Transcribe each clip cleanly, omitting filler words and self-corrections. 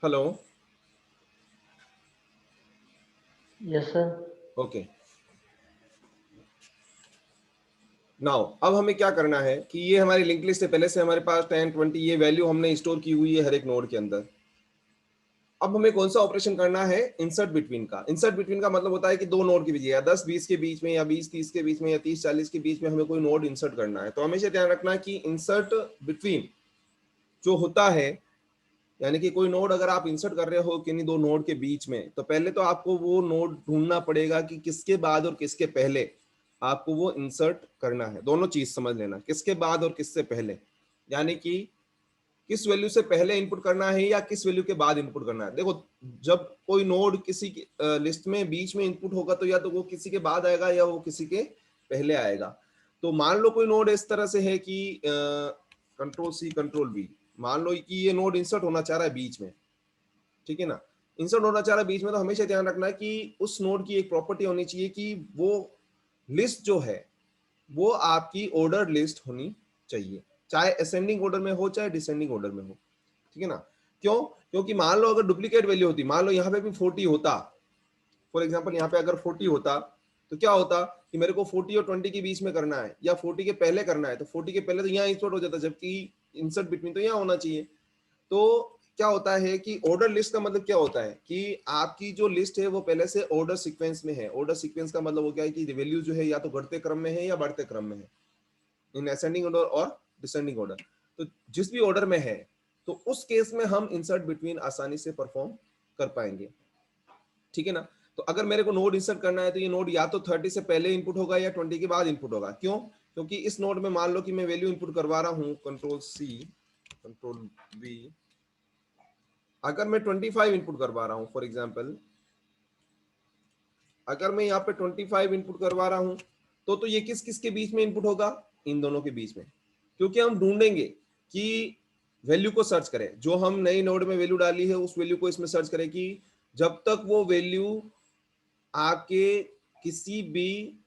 Hello. Yes sir. Okay, now अब हमें क्या करना है कि ये हमारी लिंक लिस्ट है, पहले से हमारे पास 10 20 ये वैल्यू हमने स्टोर की हुई है हर एक नोड के अंदर। अब हमें कौन सा ऑपरेशन करना है? इंसर्ट बिटवीन का। इंसर्ट बिटवीन का मतलब होता है कि दो नोड के बीच, या 10 20 के बीच में, या 20 30 के बीच में, या 30 40 के बीच में हमें कोई नोड इंसर्ट करना है। तो हमेशा ध्यान रखना है कि इंसर्ट बिटवीन जो होता है, यानी कि कोई नोड अगर आप इंसर्ट कर रहे हो किन्हीं दो नोड के बीच में, तो पहले तो आपको वो नोड ढूंढना पड़ेगा कि किसके बाद और किसके पहले आपको वो इंसर्ट करना है। दोनों चीज समझ लेना, किसके बाद और किससे पहले, यानी कि किस वैल्यू से पहले इनपुट करना है या किस वैल्यू के बाद इनपुट करना है। देखो, जब कोई नोड किसी की लिस्ट में बीच में इनपुट होगा तो या तो वो किसी के बाद आएगा या वो किसी के पहले आएगा। तो मान लो कोई नोड इस तरह से है कि कंट्रोल सी कंट्रोल बी, मान लो कि ये नोड इंसर्ट होना चाह रहा है बीच में, ठीक है ना। इंसर्ट होना चाह रहा है बीच में, तो हमेशा ध्यान रखना है कि उस नोड की एक प्रॉपर्टी होनी चाहिए कि वो लिस्ट जो है वो आपकी ऑर्डर लिस्ट होनी चाहिए, चाहे असेंडिंग ऑर्डर में हो चाहे डिसेंडिंग ऑर्डर में हो, ठीक है ना। क्यों? क्योंकि मान लो अगर डुप्लीकेट वैल्यू होती, मान लो यहाँ पे भी 40 होता, फॉर एग्जांपल यहाँ पे अगर 40 होता तो क्या होता कि मेरे को 40 और 20 के बीच में करना है या 40 के पहले करना है, तो 40 के पहले तो यहाँ इंसर्ट हो जाता, जबकि इंसर्ट बिटवीन तो यहाँ होना चाहिए। तो क्या होता है कि ऑर्डर लिस्ट का मतलब क्या होता है कि आपकी जो लिस्ट है वो पहले से ऑर्डर सीक्वेंस में है। ऑर्डर सीक्वेंस का मतलब हो गया है कि वैल्यू जो है या तो घटते क्रम में है या बढ़ते क्रम में है, इन असेंडिंग ऑर्डर और डिसेंडिंग ऑर्डर। तो जिस भी ऑर्डर में है तो उस केस में हम इंसर्ट बिटवीन आसानी से परफॉर्म कर पाएंगे, ठीक है ना। तो अगर मेरे को नोड इंसर्ट करना है तो ये नोड या तो 30 से पहले इनपुट होगा या 20 के बाद इनपुट होगा। क्यों? क्योंकि इस नोड में मान लो कि मैं वैल्यू इनपुट करवा रहा हूं कंट्रोल सी कंट्रोल वी, अगर मैं 25 इनपुट करवा रहा हूं, फॉर एग्जांपल अगर मैं यहाँ पे 25 इनपुट करवा रहा हूं तो ये किस किस के बीच में इनपुट होगा? इन दोनों के बीच में। क्योंकि हम ढूंढेंगे कि वैल्यू को सर्च करें, जो हम नई नोड में वैल्यू डाली है उस वैल्यू को इसमें सर्च करें कि जब तक वो वैल्यू आपके किसी भी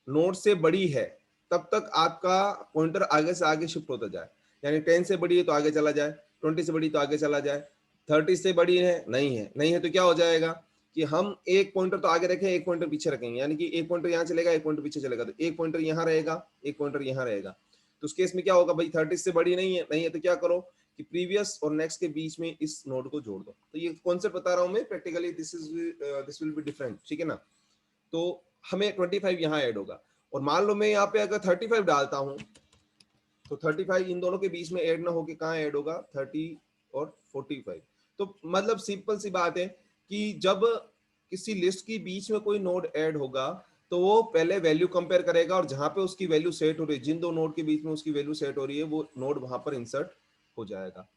नोड से बड़ी है तब तक आपका पॉइंटर आगे से आगे शिफ्ट होता जाए। यानी 10 से बड़ी है तो आगे चला जाए, 20 से बड़ी तो आगे चला जाए, 30 से बड़ी है नहीं है, नहीं है तो क्या हो जाएगा कि हम एक पॉइंटर तो आगे रखें एक पॉइंटर पीछे रखेंगे, यानी कि एक पॉइंटर यहाँ चलेगा एक पॉइंटर पीछे चलेगा, तो एक पॉइंटर यहाँ रहेगा एक पॉइंटर यहाँ रहेगा। तो उस केस में क्या होगा भाई, 30 से बड़ी नहीं है, नहीं है तो क्या करो कि प्रीवियस और नेक्स्ट के बीच में इस नोड को जोड़ दो। तो ये कॉन्सेप्ट बता रहा हूं मैं, practically this will be different, ठीक है ना। तो हमें 25 यहाँ ऐड होगा, और मान लो मैं यहाँ पे अगर 35 डालता हूँ तो 35 इन दोनों के बीच में ऐड ना होके कहाँ ऐड होगा, 30 और 45। तो मतलब सिंपल सी बात है कि जब किसी लिस्ट के बीच में कोई नोड ऐड होगा तो वो पहले वैल्यू कंपेयर करेगा, और जहां पे उसकी वैल्यू सेट हो रही है, जिन दो नोड के बीच में उसकी वैल्यू सेट हो रही है, वो नोड वहां पर इंसर्ट हो जाएगा।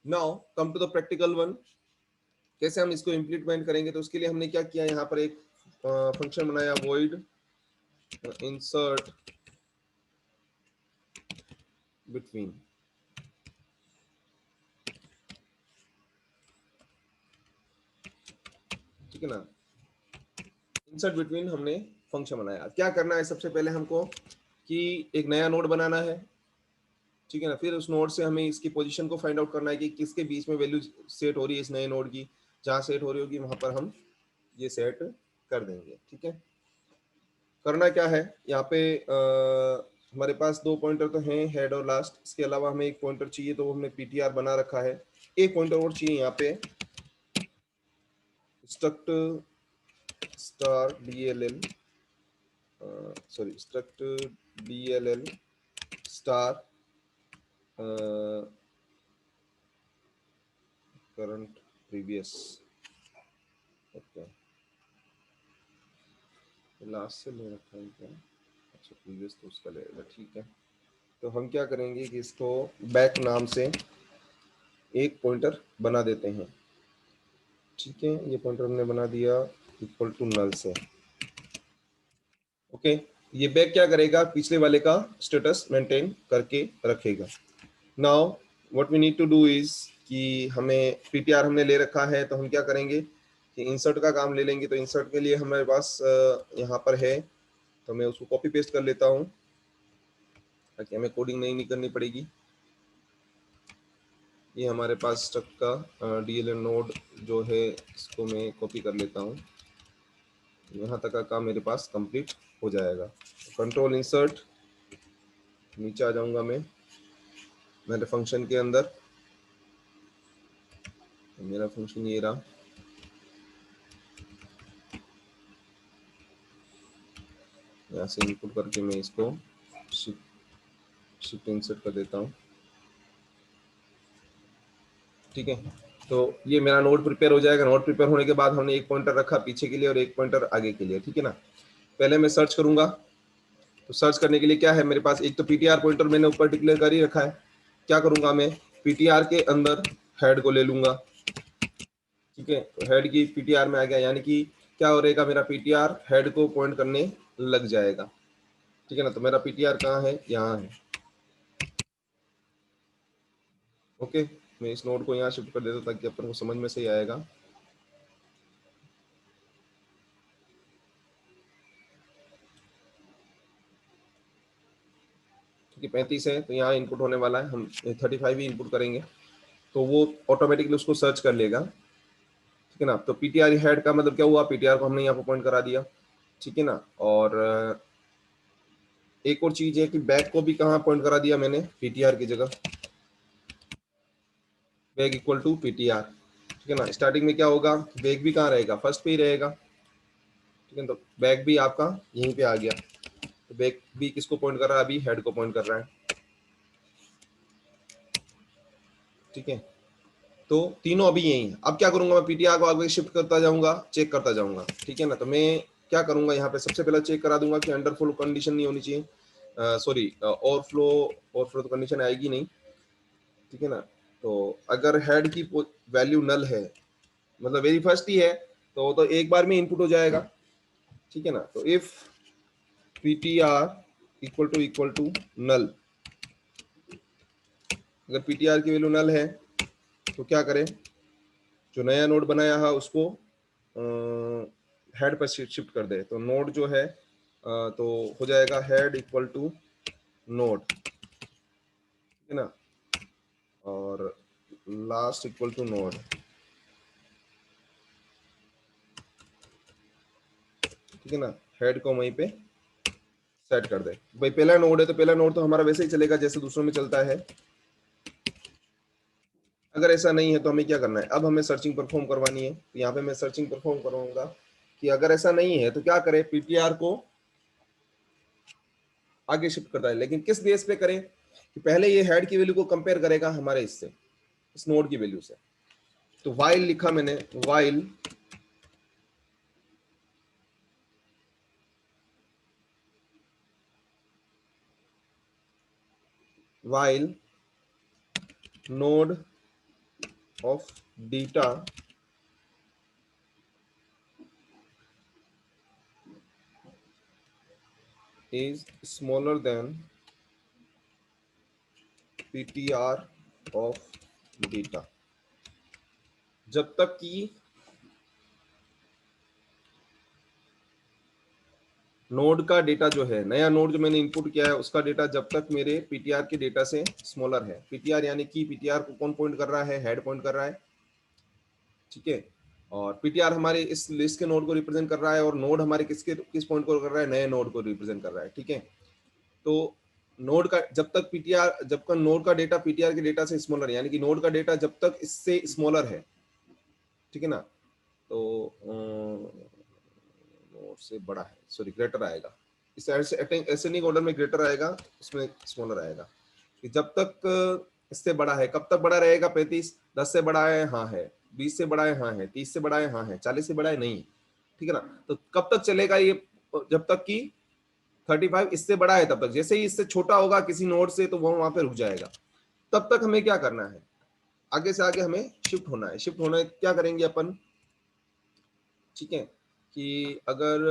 Now come to the practical one, कैसे हम इसको इम्प्लीमेंट करेंगे। तो उसके लिए हमने क्या किया, यहाँ पर एक फंक्शन बनाया, void insert between, ठीक है ना। इंसर्ट बिटवीन हमने फंक्शन बनाया। क्या करना है सबसे पहले हमको कि एक नया नोड बनाना है, ठीक है ना। फिर उस नोड से हमें इसकी पोजीशन को फाइंड आउट करना है कि किसके बीच में वैल्यू सेट हो रही है इस नए नोड की, जहां सेट हो रही होगी वहां पर हम ये सेट कर देंगे, ठीक है। करना क्या है यहाँ पे, हमारे पास दो पॉइंटर तो हैं, हेड और लास्ट, इसके अलावा हमें एक पॉइंटर चाहिए तो हमने पीटीआर बना रखा है। एक पॉइंटर और चाहिए यहाँ पे, struct star DLL, sorry struct DLL star current previous. Okay, last से ले रखा है क्या? अच्छा प्रीवियस तो उसका लेगा, ठीक है। तो हम क्या करेंगे कि इसको बैक नाम से एक पॉइंटर बना देते हैं, ठीक है। ये पॉइंटर हमने बना दिया इक्वल टू नल से। ओके, ये बैक क्या करेगा, पिछले वाले का स्टेटस मेंटेन करके रखेगा। Now what we need to do is कि हमें पीटीआर हमने ले रखा है, तो हम क्या करेंगे कि इंसर्ट का काम ले लेंगे। तो इंसर्ट के लिए हमारे पास यहाँ पर है, तो मैं उसको कॉपी पेस्ट कर लेता हूँ ताकि हमें कोडिंग नहीं करनी पड़ेगी। ये हमारे पास स्टक का डीएलएन नोड जो है, इसको मैं कॉपी कर लेता हूँ। यहाँ तक का काम मेरे पास कंप्लीट हो जाएगा। कंट्रोल इंसर्ट, नीचे आ जाऊंगा मैं मेरे फंक्शन के अंदर। मेरा फंक्शन ये रहा, यहाँ से इनपुट करके मैं इसको शिफ्ट इंसर्ट कर देता हूँ। ठीक है, तो ये मेरा नोड प्रिपेयर हो जाएगा। नोड प्रिपेयर होने के बाद हमने एक पॉइंटर रखा पीछे के लिए और एक पॉइंटर आगे के लिए। ठीक है ना, पहले मैं सर्च करूंगा। तो सर्च करने के लिए क्या है मेरे पास, एक तो पीटीआर पॉइंटर मैंने ऊपर डिक्लेयर कर ही रखा है। क्या करूंगा मैं, पीटीआर के अंदर हेड को ले लूंगा। ठीक है, तो हेड की पीटीआर में आ गया, यानी कि क्या हो रहेगा, मेरा पीटीआर हेड को पॉइंट करने लग जाएगा। ठीक है ना, तो मेरा पीटीआर कहाँ है, यहाँ है। ओके, मैं इस नोड को यहाँ शिफ्ट कर देता हूँ ताकि अपन को समझ में सही आएगा। ठीक है, 35 है तो यहाँ इनपुट होने वाला है, हम 35 ही इनपुट करेंगे तो वो ऑटोमेटिकली उसको सर्च कर लेगा। ठीक है ना, तो पीटीआर हेड का मतलब क्या हुआ, पीटीआर को हमने यहाँ पर पॉइंट करा दिया। ठीक है ना, और एक और चीज है कि बैक को भी कहाँ पॉइंट करा दिया मैंने, पीटीआर की जगह, बैक इक्वल टू पीटीआर। ठीक है ना, स्टार्टिंग में क्या होगा, बैक भी कहाँ रहेगा, फर्स्ट पे ही रहेगा। ठीक है, तो बैक भी आपका यहीं पे आ गया। तो बैक भी किसको पॉइंट कर रहा है, अभी हेड को पॉइंट कर रहा है। ठीक है, तो तीनों अभी यही है। अब क्या करूंगा, मैं पीटीआर को आगे शिफ्ट करता जाऊंगा, चेक करता जाऊंगा। ठीक है ना, तो मैं क्या करूंगा, यहाँ पे सबसे पहले चेक करा दूंगा कि अंडरफ्लो कंडीशन नहीं होनी चाहिए, सॉरी ओवरफ्लो तो कंडीशन आएगी नहीं। ठीक है ना, तो अगर हेड की वैल्यू नल है, मतलब वेरी फर्स्ट ही है, तो वो तो एक बार में इनपुट हो जाएगा। ठीक है ना, तो if PTR equal to null, अगर पीटीआर की वैल्यू नल है तो क्या करें, जो नया नोड बनाया है उसको हेड पर शिफ्ट कर दे। तो नोड जो है तो हो जाएगा हेड इक्वल टू नोड, है ना, और लास्ट इक्वल टू नोड। ठीक है ना, हेड को वहीं पे सेट कर दे। भाई पहला नोड है तो पहला नोड तो हमारा वैसे ही चलेगा जैसे दूसरों में चलता है। अगर ऐसा नहीं है तो हमें क्या करना है, अब हमें सर्चिंग परफॉर्म करवानी है। तो यहाँ पे मैं सर्चिंग परफॉर्म करूंगा कि अगर ऐसा नहीं है तो क्या करें, पीटीआर को आगे शिफ्ट करता है, लेकिन किस बेस पे करें कि पहले ये हेड की वैल्यू को कंपेयर करेगा हमारे इससे, इस नोड की वैल्यू से। तो वाइल लिखा मैंने, while node of data is smaller than ptr of data, जब तक कि नोड का डेटा जो है, नया नोड जो मैंने इनपुट किया है उसका डेटा जब तक मेरे पीटीआर के डेटा से स्मॉलर है। पीटीआर यानी कि पीटीआर को कौन पॉइंट कर रहा है, हेड पॉइंट कर रहा है। ठीक है, और पीटीआर हमारे इस लिस्ट के नोड को रिप्रेजेंट कर रहा है और नोड हमारे किस पॉइंट को कर रहा है, नए नोड को रिप्रेजेंट कर रहा है। ठीक है, तो नोड का जब तक पीटीआर, जब तक नोड का डेटा पीटीआर के डेटा से स्मॉलर है, यानी कि नोड का डेटा जब तक इससे स्मॉलर है। ठीक है ना, तो नोड से बड़ा है, सॉरी ग्रेटर आएगा, इस एसेंडिंग ऑर्डर में ग्रेटर आएगा, उसमें स्मॉलर आएगा। कि जब तक इससे बड़ा है, कब तक बड़ा रहेगा, 35, 10 से बड़ा है, हाँ है, 20 से बड़ा है, हाँ है, 30 से बड़ा है, हाँ है, 40 से बड़ा है, नहीं। ठीक है ना, तो कब तक चलेगा ये, जब तक कि 35 इससे बड़ा है तब तक। जैसे ही इससे छोटा होगा किसी नोड से तो वो वहां पे रुक जाएगा। तब तक हमें क्या करना है, आगे से आगे हमें शिफ्ट होना है। शिफ्ट होना है, क्या करेंगे अपन, ठीक है, कि अगर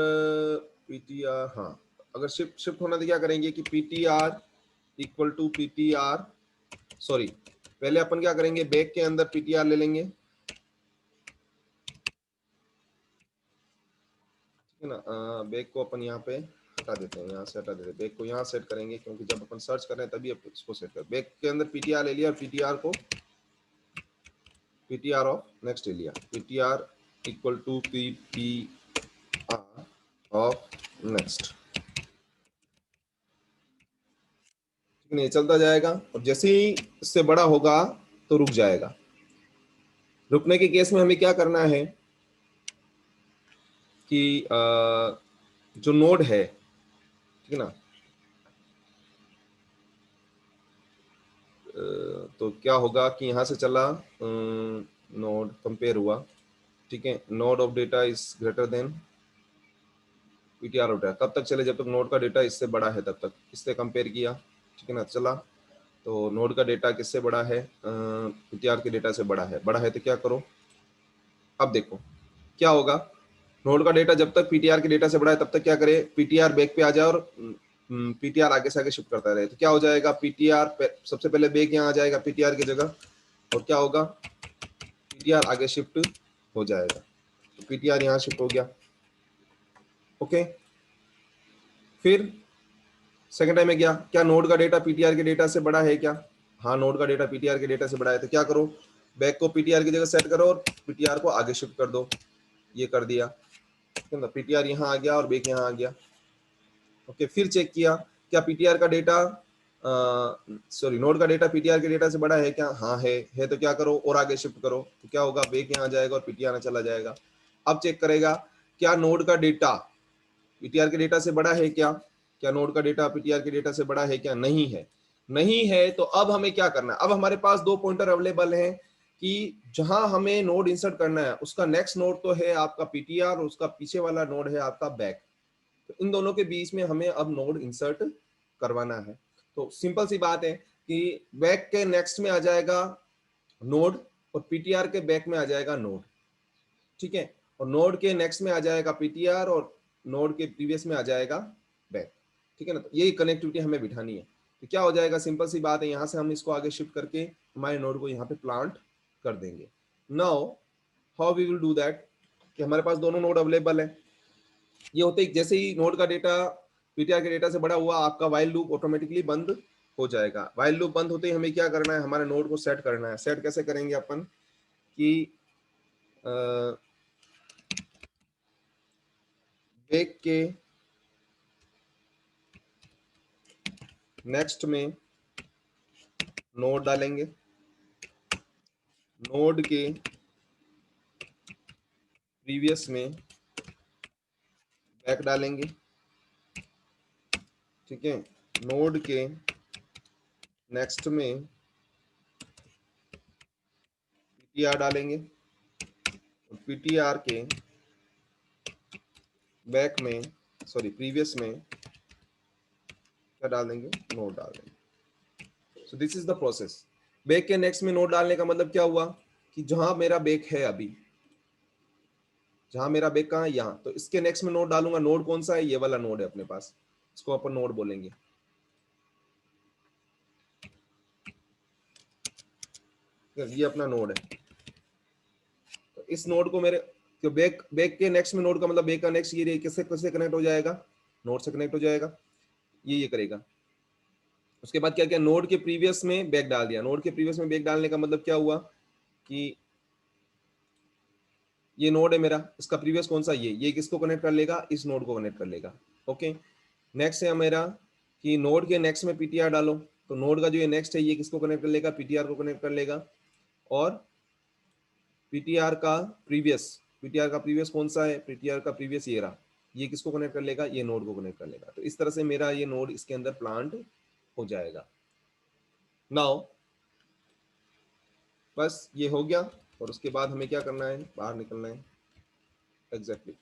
पीटीआर, हाँ, अगर शिफ्ट शिफ्ट होना तो क्या करेंगे कि PTR equal to PTR, sorry, पहले अपन क्या करेंगे, बैक के अंदर पीटीआर ले लेंगे। ठीक है ना, बैक को अपन यहाँ पे हटा देते हैं, यहाँ से हटा देते हैं, बैक को यहाँ सेट करेंगे क्योंकि जब अपन सर्च कर रहे हैं तभी अपन इसको सेट कर। बैक के अंदर पीटीआर ले लिया और पीटीआर को PTR of next area, PTR equal to PTR of next. नहीं चलता जाएगा और जैसे ही इससे बड़ा होगा तो रुक जाएगा। रुकने के केस में हमें क्या करना है कि जो नोड है, ठीक है ना, तो क्या होगा कि यहाँ से चला, नोड कंपेयर हुआ, ठीक है, node of data is greater than PTR of data, तब तक चले जब तक नोड का डेटा इससे बड़ा है, तब तक इससे कंपेयर किया, ठीक है ना, चला तो नोड का डेटा किससे बड़ा है, PTR के डेटा से बड़ा है। बड़ा है तो क्या करो, अब देखो क्या होगा, नोड का डेटा जब तक PTR के डेटा से बड़ा है तब तक क्या करे, PTR बैक पे आ जाए और PTR आगे से आगे शिफ्ट करता रहे। तो क्या हो जाएगा, PTR सबसे पहले बैक यहाँ आ जाएगा PTR की जगह, और क्या होगा, PTR आगे शिफ्ट हो जाएगा। तो PTR यहाँ शिफ्ट हो गया। ओके, फिर सेकंड टाइम में गया, क्या नोड का डेटा PTR के डेटा से बड़ा है क्या, हाँ नोड का डेटा PTR के डेटा से बड़ा है। तो क्या करो, बैक को PTR की जगह सेट करो और PTR को आगे शिफ्ट कर दो। ये कर दिया, PTR यहाँ आ गया और बैक यहाँ आ गया। ओके, फिर चेक किया क्या PTR का डेटा, सॉरी नोड का डेटा PTR के डेटा से बड़ा है क्या, हाँ है तो क्या करो और आगे शिफ्ट करो। तो क्या होगा, बैक यहाँ आ जाएगा और PTR चला जाएगा। अब चेक करेगा क्या नोड का डेटा PTR के डेटा से बड़ा है क्या, क्या नोड का डेटा PTR के डेटा से बड़ा है क्या, नहीं है। नहीं है तो अब हमें क्या करना है, अब हमारे पास दो पॉइंटर अवेलेबल हैं कि जहां हमें नोड इंसर्ट करना है उसका नेक्स्ट नोड तो है आपका PTR और उसका पीछे वाला नोड है आपका बैक। तो इन दोनों के बीच में हमें अब नोड इंसर्ट करवाना है। तो सिंपल सी बात है कि बैक के नेक्स्ट में आ जाएगा नोड और PTR के बैक में आ जाएगा नोड, ठीक है, और नोड के नेक्स्ट में आ जाएगा PTR और नोड के प्रीवियस में आ जाएगा बैक, ठीक है ना। तो यही कनेक्टिविटी हमें बिठानी है। तो क्या हो जाएगा, सिंपल सी बात है, यहाँ से हम इसको आगे शिफ्ट करके हमारे नोड को यहाँ पे प्लांट कर देंगे। Now how we will do that, कि हमारे पास दोनों नोड अवेलेबल है। ये होते ही जैसे ही नोड का डेटा PTR के डेटा से बड़ा हुआ, आपका वाइल लूप ऑटोमेटिकली बंद हो जाएगा। वाइल लूप बंद होते ही हमें क्या करना है, हमारे नोड को सेट करना है। सेट कैसे करेंगे अपन कि बैक के नेक्स्ट में नोड डालेंगे, नोड के प्रीवियस में बैक डालेंगे, ठीक है, नोड के नेक्स्ट में PTR डालेंगे और PTR के बैक में, सॉरी प्रीवियस में क्या डाल देंगे, नोड डाल देंगे। So this is the process. Back के नेक्स्ट में नोड डालने का मतलब क्या हुआ कि जहां मेरा बैक है अभी, जहां मेरा बैक कहाँ है, यहाँ, तो इसके नेक्स्ट में नोड डालूंगा। नोड कौन सा है, ये वाला नोड है अपने पास, इसको अपन नोड बोलेंगे। ये अपना नोड है। तो इस नोड को मेरे तो बैक बैक के नेक्स्ट में नोड का मतलब बैक का नेक्स्ट ये किससे किससे कनेक्ट हो जाएगा, नोड से कनेक्ट हो जाएगा, ये करेगा। उसके बाद क्या किया, नोड के प्रीवियस में बैक डाल दिया। नोड के प्रीवियस में बैक डालने का मतलब क्या हुआ कि ये नोड है मेरा, इसका प्रीवियस कौन सा, ये किसको कनेक्ट कर लेगा, इस नोड को कनेक्ट कर लेगा। ओके, नेक्स्ट है मेरा कि नोड के नेक्स्ट में PTR डालो, तो नोड का जो ये नेक्स्ट है ये किसको कनेक्ट कर लेगा, PTR को कनेक्ट कर लेगा। और PTR का प्रीवियस कौन सा है, PTR का प्रीवियस ये रहा, ये किसको कनेक्ट कर लेगा, ये नोड को कनेक्ट कर लेगा। तो इस तरह से मेरा ये नोड इसके अंदर प्लांट हो जाएगा। नाउ बस ये हो गया और उसके बाद हमें क्या करना है, बाहर निकलना है। एग्जैक्टली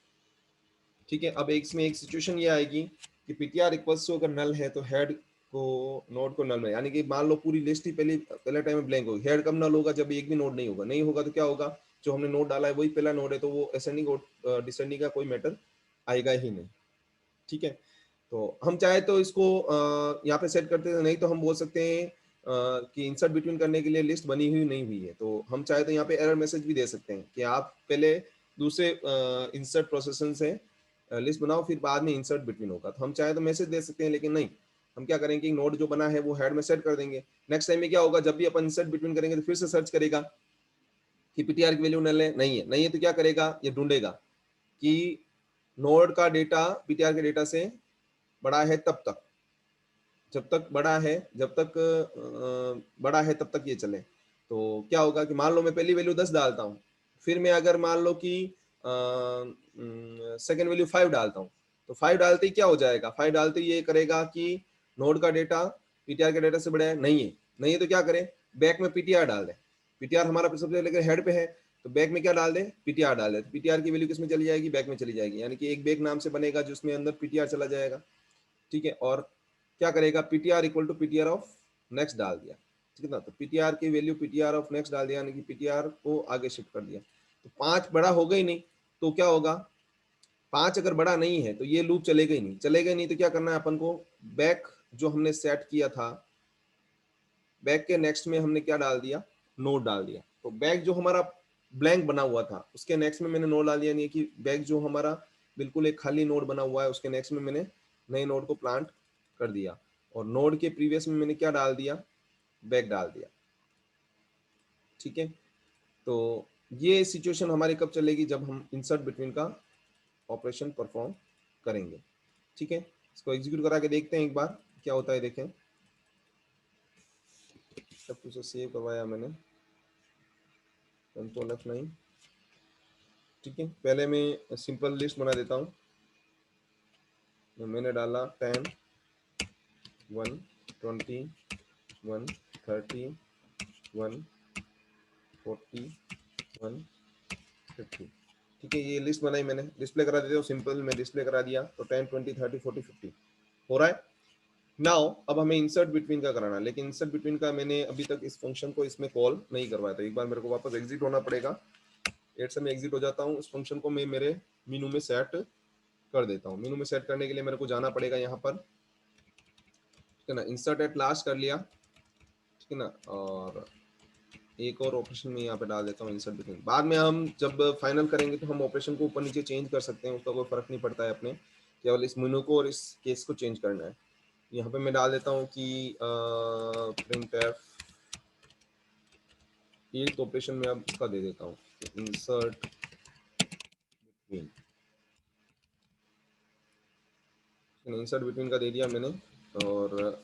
ठीक है। अब इसमें एक सिचुएशन ये आएगी कि PTR इक्वल्स टू अगर नल है तो हेड को नोड को नल में, यानी कि मान लो पूरी लिस्ट ही पहले टाइम में ब्लैंक होगी। हेड कब नल होगा, जब एक भी नोड नहीं होगा तो क्या होगा, जो हमने नोड डाला है वही पहला नोड है, तो वो असेंडिंग और डिसेंडिंग का कोई मैटर आएगा ही नहीं। ठीक है, तो हम चाहे तो इसको यहाँ पे सेट करते हैं, नहीं तो हम बोल सकते हैं कि इंसर्ट बिटवीन करने के लिए लिस्ट बनी हुई नहीं हुई है, तो हम चाहे तो यहाँ पे एरर मैसेज भी दे सकते हैं कि आप पहले दूसरे इंसर्ट प्रोसेसन से लिस्ट बनाओ, फिर बाद में इंसर्ट बिटवीन होगा। तो हम चाहे तो मैसेज दे सकते हैं, लेकिन नहीं, हम क्या करेंगे, नोड जो बना है वो हेड में सेट कर देंगे। नेक्स्ट टाइम में क्या होगा, जब भी अपन इंसर्ट बिटवीन करेंगे तो फिर से सर्च करेगा कि पीटीआर की वैल्यू नल है, नहीं है तो क्या करेगा, ये ढूंढेगा कि नोड का डेटा पीटीआर के डेटा से बड़ा है तब तक, जब तक बड़ा है, जब तक बड़ा है तब तक ये चले। तो क्या होगा कि मान लो मैं पहली वैल्यू 10 डालता हूँ, फिर मैं अगर मान लो कि सेकेंड वैल्यू 5 डालता हूँ, तो 5 डालते ही क्या हो जाएगा, 5 डालते ही ये करेगा कि नोड का डेटा पीटीआर के डेटा से बड़ा है, नहीं है तो क्या करें, बैक में पीटीआर डाल दें। पीटीआर हमारा सबसे लेकर हेड पे है, तो बैक में क्या डाल दें, पीटीआर डाल दें। पीटीआर की वैल्यू किसमें चली जाएगी, बैक में चली जाएगी, यानी कि एक बैक नाम से बनेगा जिसमें अंदर पीटीआर चला जाएगा। ठीक है, और क्या करेगा, PTR equal to PTR of next डाल दिया। ठीक है ना, तो पीटीआर की वैल्यू पीटीआर ऑफ नेक्स्ट डाल दिया, यानी कि पीटीआर को आगे शिफ्ट कर दिया। तो 5 बड़ा हो गई नहीं, तो क्या होगा, 5 अगर बड़ा नहीं है तो ये लूप चलेगा ही नहीं, चलेगा ही नहीं तो क्या करना है अपन को, बैक जो हमने सेट किया था, बैक के नेक्स्ट में हमने क्या डाल दिया, नोड डाल दिया। तो बैक जो हमारा ब्लैंक बना हुआ था उसके नेक्स्ट में मैंने नोड डाल दिया, नहीं कि बैक जो हमारा बिल्कुल एक खाली नोड बना हुआ है उसके नेक्स्ट में मैंने नए नोड को प्लांट कर दिया, और नोड के प्रीवियस में मैंने क्या डाल दिया, बैक डाल दिया। ठीक है, तो ये सिचुएशन हमारी कब चलेगी, जब हम इंसर्ट बिटवीन का ऑपरेशन परफॉर्म करेंगे। ठीक है, इसको एग्जीक्यूट करा के देखते हैं एक बार क्या होता है, देखें। सब कुछ सेव करवाया मैंने, कंट्रोल F9। ठीक है, पहले मैं सिंपल लिस्ट बना देता हूँ। मैंने डाला 10, 1, 20, 1, 30, 1, 40, 1, 50। ठीक है, ये लिस्ट बनाई मैंने, डिस्प्ले करा देते हो, सिंपल में डिस्प्ले करा दिया। तो 10, 20, 30, 40, 50 हो रहा है। नाउ अब हमें इंसर्ट बिटवीन का कराना, लेकिन इंसर्ट बिटवीन का मैंने अभी तक इस फंक्शन को इसमें कॉल नहीं करवाया, तो एक बार मेरे को वापस एग्जिट होना पड़ेगा। 8 से मैं एग्जिट हो जाता हूँ, उस फंक्शन को मैं मेरे मेनू में सेट कर देता हूँ। मेनू में सेट करने के लिए मेरे को जाना पड़ेगा यहाँ पर, ठीक है ना, इंसर्ट एट लास्ट कर लिया, ठीक है ना, और एक और ऑपरेशन में यहाँ पे डाल देता हूँ इंसर्ट बिटवीन। बाद में हम जब फाइनल करेंगे तो हम ऑपरेशन को ऊपर नीचे चेंज कर सकते हैं, उसका कोई फर्क नहीं पड़ता है, अपने केवल इस मेनू को और इस केस को चेंज करना है। यहाँ पे मैं डाल देता हूँ कि printf एक ऑपरेशन में अब इसका दे देता हूँ इंसर्ट बिटवीन। इंसर्ट बिटवीन का दे दिया मैंने, और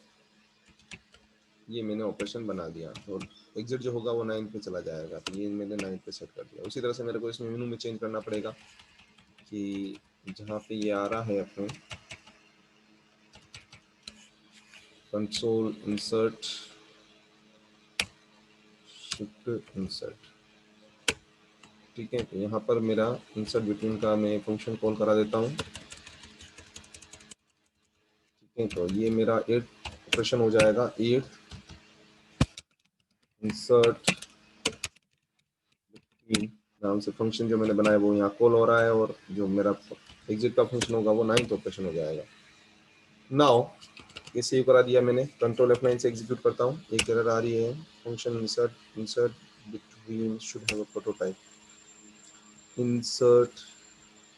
ये मैंने ऑपरेशन बना दिया, और एग्जिट जो होगा वो 9 पे चला जाएगा। तो ये मैंने 9 पे सेट कर दिया। उसी तरह से मेरे को इसमें मेनू में चेंज करना पड़ेगा कि जहाँ पे ये आ रहा है अपने कंसोल इंसर्ट शिफ्ट इंसर्ट। ठीक है, तो यहाँ पर मेरा इंसर्ट बिटवीन का मैं फंक्शन कॉल करा देता हूँ। ठीक है, तो ये मेरा 8 ऑपरेशन हो जाएगा। 8 इंसर्ट बिटवीन नाम से फंक्शन जो मैंने बनाया वो यहाँ कॉल हो रहा है, और जो मेरा एग्जिट का फंक्शन होगा वो 9th ऑपरेशन हो जाएगा। नाउ ये सेव करा दिया मैंने, कंट्रोल F9 से एग्जीक्यूट करता हूँ। एक एरर आ रही है, function insert between should have a prototype, insert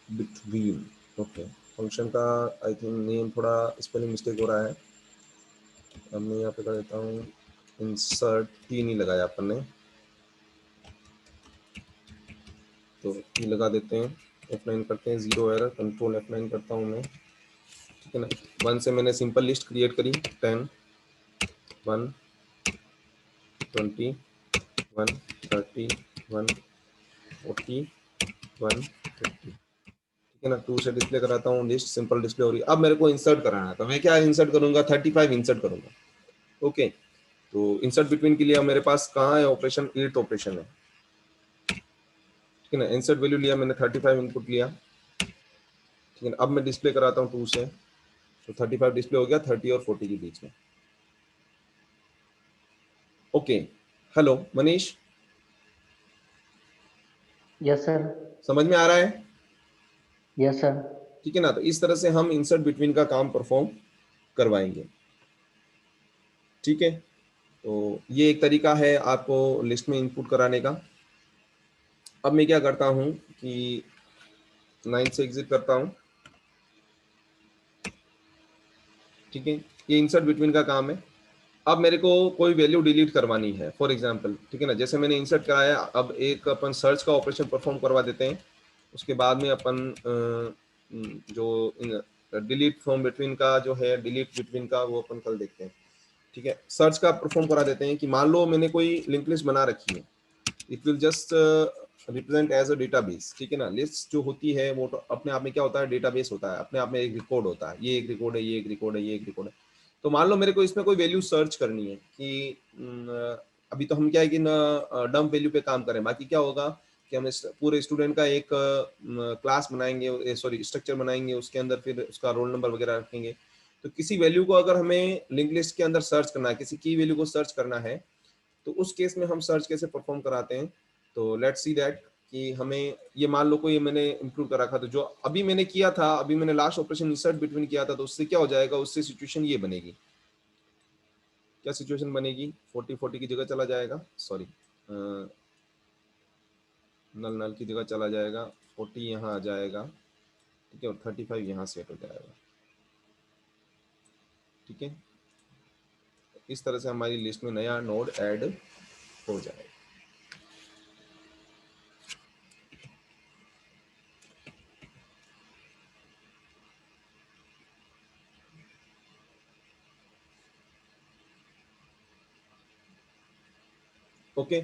between. Okay, function का आई थिंक नेम थोड़ा स्पेलिंग मिस्टेक हो रहा है। अब मैं यहाँ पे कर देता हूँ इंसर्ट, टी नहीं लगाया अपन ने, तो टी लगा देते हैं। F9 करते हैं, 0 एरर, कंट्रोल F9 करता हूँ मैं। ठीक है ना, 1 से मैंने सिंपल लिस्ट क्रिएट करी, 10, 1, 20, 1, 30, 1, 40, 1, 50। ठीक है ना, 2 से डिस्प्ले कराता हूँ, लिस्ट सिंपल डिस्प्ले हो रही है। अब मेरे को इंसर्ट कराना है, तो मैं क्या इंसर्ट करूंगा, 35 इंसर्ट करूंगा। ओके, तो इंसर्ट बिटवीन के लिए मेरे पास कहाँ है ऑपरेशन, 8th ऑपरेशन है। ठीक है ना, इंसर्ट वैल्यू लिया मैंने, 35 इनपुट लिया। ठीक है ना, अब मैं डिस्प्ले कराता हूँ 2 से, तो 35 डिस्प्ले हो गया 30 और 40 के बीच में। Okay, hello Manish, yes sir. समझ में आ रहा है? Yes sir. ठीक है ना, तो इस तरह से हम इंसर्ट बिटवीन का काम परफॉर्म करवाएंगे। ठीक है, तो ये एक तरीका है आपको लिस्ट में इनपुट कराने का। अब मैं क्या करता हूँ कि 9 से एग्जिट करता हूँ। ठीक है, ये इंसर्ट बिटवीन का काम है। अब मेरे को कोई वैल्यू डिलीट करवानी है फॉर एग्जांपल, ठीक है ना, जैसे मैंने इंसर्ट कराया, अब एक अपन सर्च का ऑपरेशन परफॉर्म करवा देते हैं, उसके बाद में अपन जो डिलीट फ्रॉम बिटवीन का जो है, डिलीट बिटवीन का वो अपन कल देखते हैं, ठीक है। सर्च का परफॉर्म करा देते हैं कि मान लो मैंने कोई लिंक लिस्ट बना रखी है, it will just represent as a database, ठीक है ना। लिस्ट जो होती है वो तो अपने आप में क्या होता है, डेटाबेस होता है, अपने आप में एक रिकॉर्ड होता है, ये एक रिकॉर्ड है, ये एक रिकॉर्ड है, ये एक रिकॉर्ड है। तो मान लो मेरे को इसमें कोई वैल्यू सर्च करनी है कि अभी तो हम क्या है कि ना डंप वैल्यू पे काम करें, बाकी क्या होगा कि हम पूरे स्टूडेंट का एक क्लास बनाएंगे, सॉरी स्ट्रक्चर बनाएंगे, उसके अंदर फिर उसका रोल नंबर वगैरह रखेंगे। तो किसी वैल्यू को अगर हमें लिंक लिस्ट के अंदर सर्च करना है, किसी की वैल्यू को सर्च करना है, तो उस केस में हम सर्च कैसे परफॉर्म कराते हैं। तो लेट्स सी दैट कि हमें ये मान लो कोई मैंने इंक्लूड कर रखा था, जो अभी मैंने किया था, अभी मैंने लास्ट ऑपरेशन इंसर्ट बिटवीन किया था, तो उससे क्या हो जाएगा, उससे सिचुएशन ये बनेगी, क्या सिचुएशन बनेगी, 40 की जगह चला जाएगा, सॉरी नल नल की जगह चला जाएगा, 40 यहाँ आ जाएगा, ठीक है, और 35 यहाँ सेट हो जाएगा, ठीक है। इस तरह से हमारी लिस्ट में नया नोड ऐड हो जाएगा। Okay,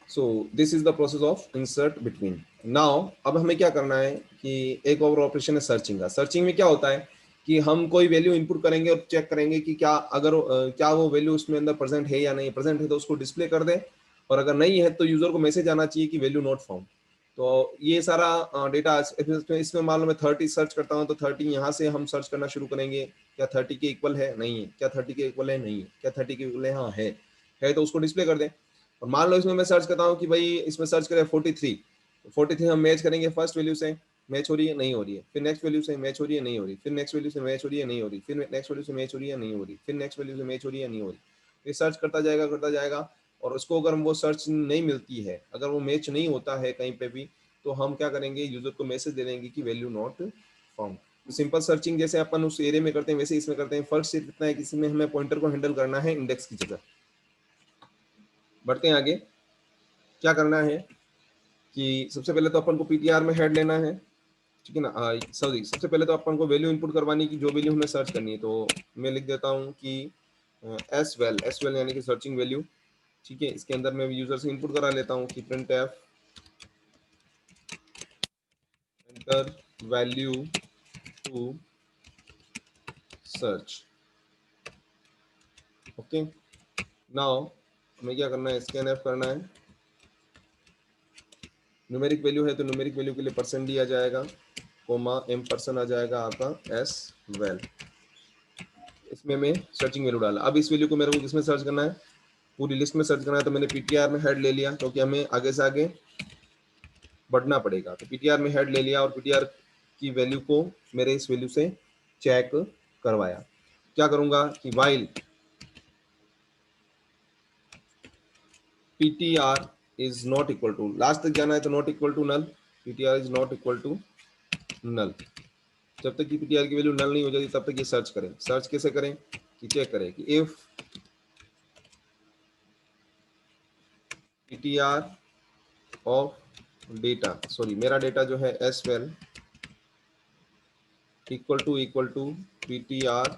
so this is the process of insert between. Now अब हमें क्या करना है कि एक और ऑपरेशन है सर्चिंग का। सर्चिंग में क्या होता है कि हम कोई वैल्यू इनपुट करेंगे और चेक करेंगे कि क्या अगर क्या वो वैल्यू उसमें अंदर प्रेजेंट है या नहीं, प्रेजेंट है तो उसको डिस्प्ले कर दें, और अगर नहीं है तो यूजर को मैसेज आना चाहिए कि वैल्यू नॉट फाउंड। तो ये सारा डेटा इसमें मान लो मैं 30 सर्च करता हूँ, तो 30 यहाँ से हम सर्च करना शुरू करेंगे, क्या 30 के इक्वल है, नहीं है, क्या 30 के इक्वल है, नहीं है, क्या 30 के इक्वल है, हाँ है तो उसको डिस्प्ले कर दें। और मान लो इसमें मैं सर्च करता हूँ कि भाई इसमें सर्च करें 43, 43 हम मैच करेंगे फर्स्ट वैल्यू से, मैच हो रही है, नहीं हो रही है, फिर नेक्स्ट वैल्यू से मैच हो रही है, नहीं हो रही, फिर नेक्स्ट वैल्यू से मैच हो रही है, नहीं हो रही, फिर नेक्स्ट वैल्यू से मैच हो रही है, नहीं हो रही, फिर नेक्स्ट वैल्यू से मैच हो रही है, नहीं हो रही। ये सर्च करता जाएगा, और उसको अगर वो सर्च नहीं मिलती है, अगर वो मैच नहीं होता है कहीं पे भी, तो हम क्या करेंगे, यूजर को मैसेज दे देंगे कि value not found. Simple searching जैसे अपन उस एरिया में करते हैं वैसे इसमें करते हैं, फर्क सिर्फ इतना है कि इसमें हमें पॉइंटर को हैंडल करना है इंडेक्स की जगह। बढ़ते हैं आगे, क्या करना है कि सबसे पहले तो अपन को पीटीआर में हेड लेना है, ठीक है ना। सॉरी, सबसे पहले तो अपन को वैल्यू इनपुट करवानी की, जो वैल्यू हमें सर्च करनी है, तो मैं लिख देता हूँ कि एस वेल यानी कि सर्चिंग वैल्यू, ठीक है। इसके अंदर मैं यूजर से इनपुट करा लेता हूँ कि print f enter value to search. Okay, now हमें क्या करना है, स्कैन एफ करना है। न्यूमेरिक वैल्यू है तो न्यूमेरिक वैल्यू के लिए परसेंट दिया जाएगा, कोमा एम परसेंट आ जाएगा आपका एस वेल। इसमें मैं सर्चिंग वैल्यू डाला। अब इस वैल्यू को मेरे को किसमें सर्च करना है, पूरी लिस्ट में सर्च करना है, तो मैंने पीटीआर में हेड ले लिया, क्योंकि हमें आगे से आगे बढ़ना पड़ेगा। तो पीटीआर में हेड ले लिया और पीटीआर की वैल्यू को मेरे इस वैल्यू से चेक करवाया। क्या करूंगा कि while PTR is not equal to, last तक जाना है तो not equal to null, PTR is not equal to null. जब तक कि पीटीआर की वैल्यू नल नहीं हो जाती तब तक ये सर्च करें। सर्च कैसे करें कि चेक करें कि if PTR of data, sorry मेरा डेटा जो है as well equal to PTR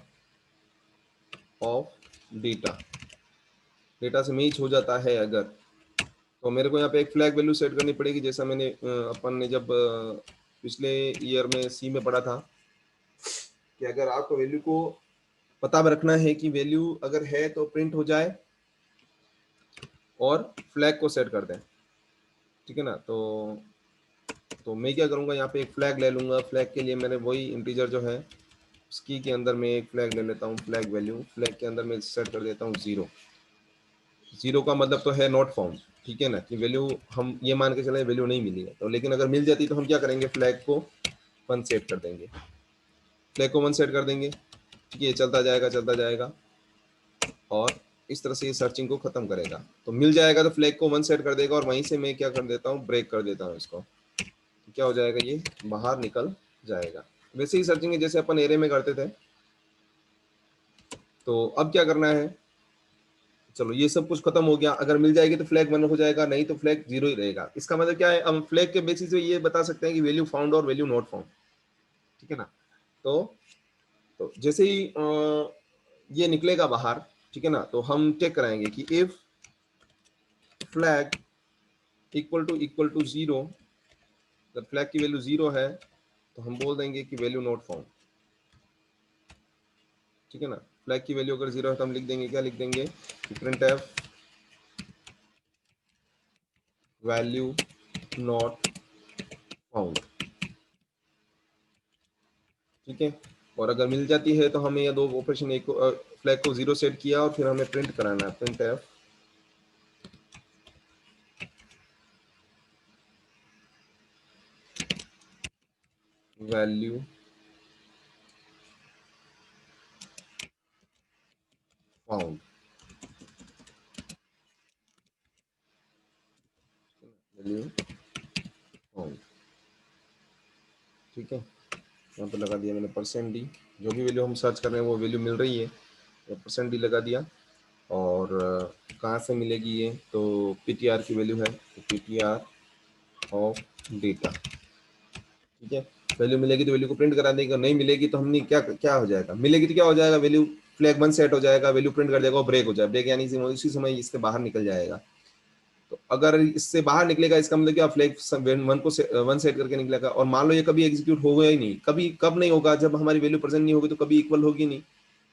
of data, data से मैच हो जाता है अगर, तो मेरे को यहाँ पे एक फ्लैग वैल्यू सेट करनी पड़ेगी, जैसा मैंने अपन ने जब पिछले ईयर में सी में पढ़ा था कि अगर आपको वैल्यू को पता रखना है कि वैल्यू अगर है तो प्रिंट हो जाए, और फ्लैग को सेट कर दें, ठीक है ना। तो मैं क्या करूँगा, यहाँ पे एक फ्लैग ले लूँगा। फ्लैग के लिए मैंने वही इंटीजर जो है उसकी के अंदर मैं एक फ्लैग ले लेता हूँ, फ्लैग वैल्यू, फ्लैग के अंदर मैं सेट कर देता हूँ 0। 0 का मतलब तो है नॉट फाउंड, ठीक है ना, कि वैल्यू हम ये मान के चले वैल्यू नहीं मिली है। तो लेकिन अगर मिल जाती तो हम क्या करेंगे, फ्लैग को 1 सेट कर देंगे, फ्लैग को 1 सेट कर देंगे, ठीक है। चलता जाएगा और इस तरह से ये सर्चिंग को खत्म करेगा। तो मिल जाएगा तो फ्लैग को 1 सेट कर देगा, और वहीं से मैं क्या कर देता हूँ, ब्रेक कर देता हूँ इसको, तो क्या हो जाएगा, ये बाहर निकल जाएगा। वैसे ही सर्चिंग है जैसे अपन एरे में करते थे। तो अब क्या करना है चलो ये सब कुछ खत्म हो गया, अगर मिल जाएगी तो फ्लैग 1 हो जाएगा, नहीं तो फ्लैग 0 ही रहेगा। इसका मतलब क्या है, हम फ्लैग के बेसिस पे ये बता सकते हैं कि वैल्यू फाउंड और वैल्यू नॉट फाउंड, ठीक है ना। तो जैसे ही ये निकलेगा बाहर, ठीक है ना, तो हम चेक कराएंगे कि इफ फ्लैग इक्वल टू 0, अगर फ्लैग की वैल्यू 0 है तो हम बोल देंगे कि वैल्यू नॉट फाउंड, ठीक है ना। फ्लैग की वैल्यू अगर 0 है तो हम लिख देंगे, क्या लिख देंगे, print F value not found, ठीक है। और अगर मिल जाती है तो हमें ये दो ऑपरेशन, एक फ्लैग को 0 सेट किया और फिर हमें प्रिंट कराना है, print F value found, value found, ठीक है। यहाँ पे लगा दिया मैंने %d, जो भी वैल्यू हम सर्च कर रहे हैं वो वैल्यू मिल रही है, तो %d लगा दिया। और कहाँ से मिलेगी ये, तो ptr की वैल्यू है, तो ptr ऑफ डेटा, ठीक है। वैल्यू मिलेगी तो वैल्यू को प्रिंट करा देंगे, नहीं मिलेगी तो हमने क्या क्या हो जाएगा, मिलेगी तो क्या हो जाएगा, वैल्यू फ्लैग 1 सेट हो जाएगा, वैल्यू प्रिंट कर देगा और ब्रेक हो जाएगा, ब्रेक यानी इसी समय इससे बाहर निकल जाएगा। तो अगर इससे बाहर निकलेगा इसका मतलब क्या, फ्लैग 1 को 1 सेट करके निकलेगा, और मान लो ये कभी एग्जीक्यूट होगा ही नहीं, कभी कब नहीं होगा, जब हमारी वैल्यू प्रेजेंट नहीं होगी तो कभी इक्वल होगी नहीं,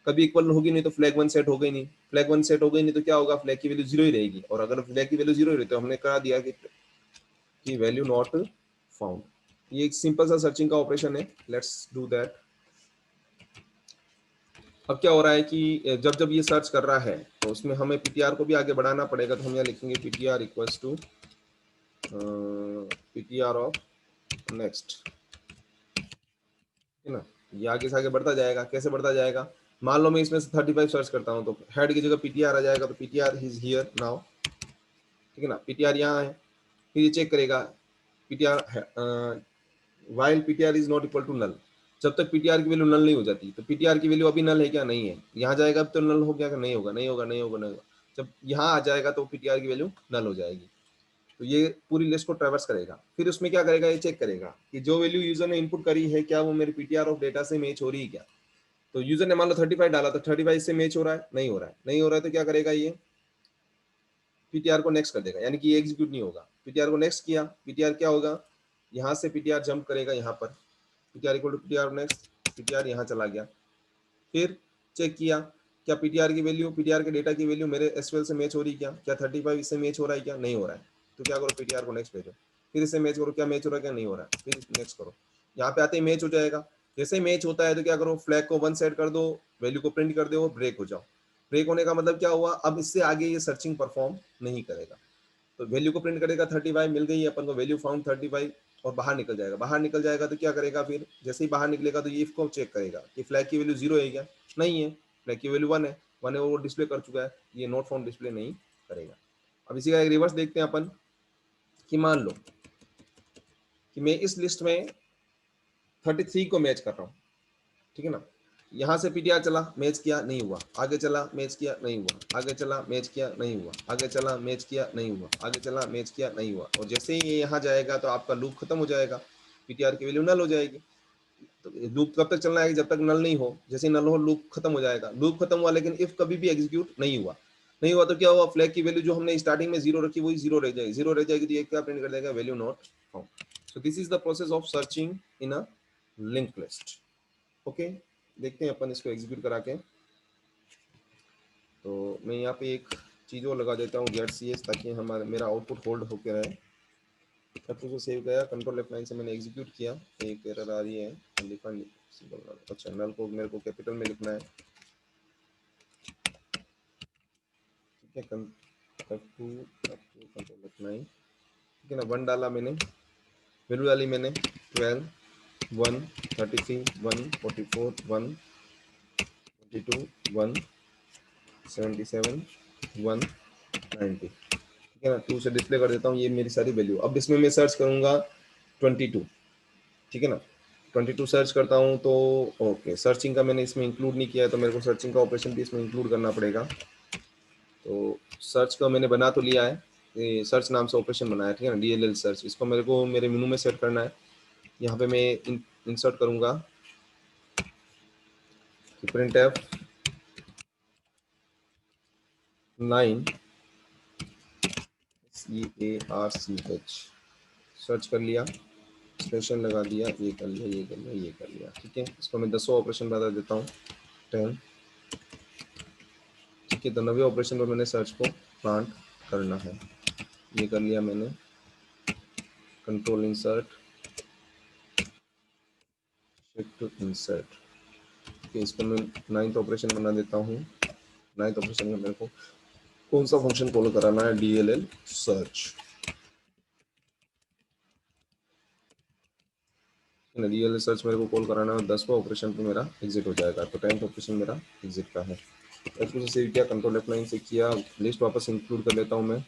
कभी इक्वल होगी नहीं तो फ्लैग 1 सेट हो गई नहीं, फ्लैग 1 सेट हो गई नहीं तो क्या होगा, फ्लैग की वैल्यू 0 ही रहेगी, और अगर फ्लैग की वैल्यू 0 ही रही तो हमने करा दिया कि वैल्यू नॉट फाउंड। ये एक सिंपल सा सर्चिंग का ऑपरेशन है, लेट्स डू दैट। अब क्या हो रहा है कि जब जब ये सर्च कर रहा है तो उसमें हमें पीटीआर को भी आगे बढ़ाना पड़ेगा, तो हम यहाँ लिखेंगे PTR equals to PTR of next, है ना। ये आगे से आगे बढ़ता जाएगा, कैसे बढ़ता जाएगा, मान लो मैं इसमें से 35 सर्च करता हूँ तो हेड की जगह पीटीआर आ जाएगा, तो पीटीआर इज हियर नाउ, ठीक है ना, पीटीआर यहाँ है। फिर ये चेक करेगा PTR while PTR is not equal to null, जब तक पीटीआर की वैल्यू नल नहीं हो जाती, तो पीटीआर की वैल्यू अभी नल है क्या, नहीं है, यहाँ जाएगा अब तो नल हो गया, नहीं होगा नहीं होगा नहीं होगा नहीं होगा, जब यहाँ आ जाएगा तो पीटीआर की वैल्यू नल हो जाएगी। तो ये पूरी लिस्ट को ट्रैवर्स करेगा, फिर उसमें क्या करेगा, ये चेक करेगा कि जो वैल्यू यूजर ने इनपुट करी है क्या वो मेरे पीटीआर ऑफ डेटा से मैच हो रही है क्या। तो यूजर ने मान लो 35 डाला, तो 35 से मैच हो रहा है, नहीं हो रहा है, नहीं हो रहा है, तो क्या करेगा, ये पीटीआर को नेक्स्ट कर देगा, यानी कि ये एग्जीक्यूट नहीं होगा। पीटीआर को नेक्स्ट किया, पीटीआर क्या होगा, यहाँ से पीटीआर जंप करेगा यहाँ पर, PTR equal to PTR next, PTR यहाँ चला गया। फिर चेक किया क्या पीटीआर की वैल्यू, पीटीआर के डेटा की वैल्यू मेरे एसक्यूएल से मैच हो रही है क्या 35 इससे मैच हो रहा है क्या, नहीं हो रहा है, तो क्या करो, पीटीआर को नेक्स्ट भेजो, फिर इससे मैच करो, क्या मैच हो रहा है क्या, नहीं हो रहा है, फिर नेक्स्ट करो। यहाँ पे आते ही मैच हो जाएगा, जैसे ही मैच होता है तो क्या करो, फ्लैग को 1 सेट कर दो, वैल्यू को प्रिंट कर दो, ब्रेक हो जाओ। ब्रेक होने का मतलब क्या हुआ, अब इससे आगे ये सर्चिंग परफॉर्म नहीं करेगा। तो वैल्यू को प्रिंट करेगा 35 मिल गई है अपन को, वैल्यू फाउंड 35, और बाहर निकल जाएगा। बाहर निकल जाएगा तो क्या करेगा, फिर जैसे ही बाहर निकलेगा तो ये इफ को चेक करेगा कि फ्लैग की वैल्यू 0 है क्या, नहीं है, फ्लैग की वैल्यू 1 है, 1 है वो डिस्प्ले कर चुका है, ये नोट फाउंड डिस्प्ले नहीं करेगा। अब इसी का एक रिवर्स देखते हैं अपन, कि मान लो कि मैं इस लिस्ट में 33 को मैच कर रहा हूँ, ठीक है ना, यहाँ से पीटीआर चला मैच किया नहीं हुआ, आगे चला मैच किया नहीं हुआ, आगे चला मैच किया नहीं हुआ, आगे चला मैच किया नहीं हुआ, आगे चला मैच किया नहीं हुआ, और जैसे ही ये यहाँ जाएगा तो आपका लूप खत्म हो जाएगा, पीटीआर की वैल्यू नल हो जाएगी। तो लूप कब तक चलना है, जब तक नल नहीं हो, जैसे नल हो लूप खत्म हो जाएगा। लूप खत्म हुआ लेकिन इफ कभी भी एग्जीक्यूट नहीं हुआ, नहीं हुआ तो क्या हुआ, फ्लैग की वैल्यू जो हमने स्टार्टिंग में 0 रखी वही 0 रह जाएगी, 0 रह जाएगी तो ये क्या प्रिंट कर देगा, value not found. So this is the process of searching in a linked list. Okay, देखते हैं अपन इसको एग्जीक्यूट करा के। तो मैं यहाँ पे एक चीज़ और लगा देता हूँ गेट सी एस, ताकि हमारा मेरा आउटपुट होल्ड होकर रहे। सब कुछ सेव गया, कंट्रोल F9 से मैंने एग्जीक्यूट किया, एक एरर आ रही है, लिखा सिंबल, अच्छा नल को मेरे को कैपिटल में लिखना है, ठीक है, F2 कंट्रोल F9, ठीक है ना, 1 डाला मैंने, वैल्यू डाली मैंने 12, 1, 33, 1, 44, 1, 22, 1, 77, 1, 90, ठीक है ना, 2 से डिस्प्ले कर देता हूँ ये मेरी सारी वैल्यू। अब इसमें मैं सर्च करूंगा 22, ठीक है ना, 22 सर्च करता हूँ तो ओके, सर्चिंग का मैंने इसमें इंक्लूड नहीं किया है, तो मेरे को सर्चिंग का ऑपरेशन भी इसमें इंक्लूड करना पड़ेगा। तो सर्च का मैंने बना तो लिया है, ये सर्च नाम से ऑपरेशन बनाया, ठीक है ना, DLL सर्च। इसको मेरे को मेरे मेनू में सेट करना है। यहाँ पे मैं इंसर्ट करूँगा प्रिंट एफ 9 CARCH, सर्च कर लिया, स्पेशल लगा दिया, ये कर लिया, ये कर लिया, ये कर लिया, ठीक है। इसको मैं 10 ऑपरेशन बता देता हूँ, 10, ठीक है। तो 90 ऑपरेशन पर मैंने सर्च को प्लांट करना है, ये कर लिया मैंने। Control insert, shift to insert, ठीक है। इसको मैं 9th ऑपरेशन बना देता हूँ। 9th ऑपरेशन में मेरे को कौन सा फंक्शन कॉल कराना है, DLL सर्च, DLL सर्च मेरे को कॉल कराना है। 10वां ऑपरेशन पे मेरा एग्जिट हो जाएगा, तो 10th ऑपरेशन मेरा एग्जिट का है। F2 से सेव किया, कंट्रोल F9 से किया, लिस्ट वापस इंक्लूड कर लेता हूँ मैं।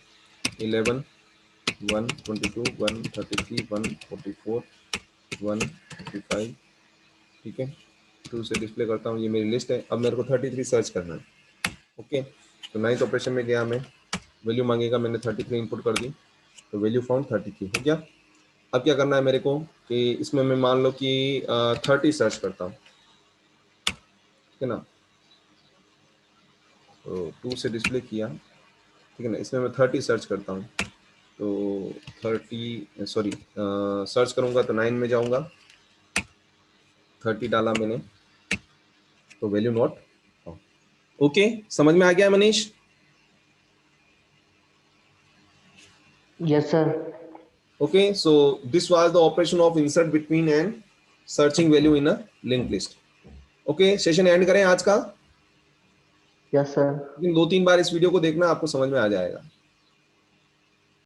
11, 122, 133, 144, 155, ठीक है। 2 से डिस्प्ले करता हूँ, ये मेरी लिस्ट है। अब मेरे को 33 सर्च करना है, ओके। तो 9th ऑपरेशन में गया मैं, वैल्यू मांगेगा, मैंने 33 इनपुट कर दी, तो वैल्यू फाउंड 33 हो गया। अब क्या करना है मेरे को कि इसमें मैं मान लो कि 30 सर्च करता हूँ, ठीक है ना। तो 2 से डिस्प्ले किया, ठीक है ना। इसमें मैं 30 सर्च करता हूँ, तो 30 सॉरी सर्च करूँगा तो 9 में जाऊँगा, 30 डाला मैंने, तो वैल्यू नॉट, ओके। समझ में आ गया Manish? Yes, sir. Okay, so this was the operation of insert between and searching value in a linked list. Okay, session and करें आज का, Yes, sir. लेकिन 2-3 बार इस वीडियो को देखना, आपको समझ में आ जाएगा।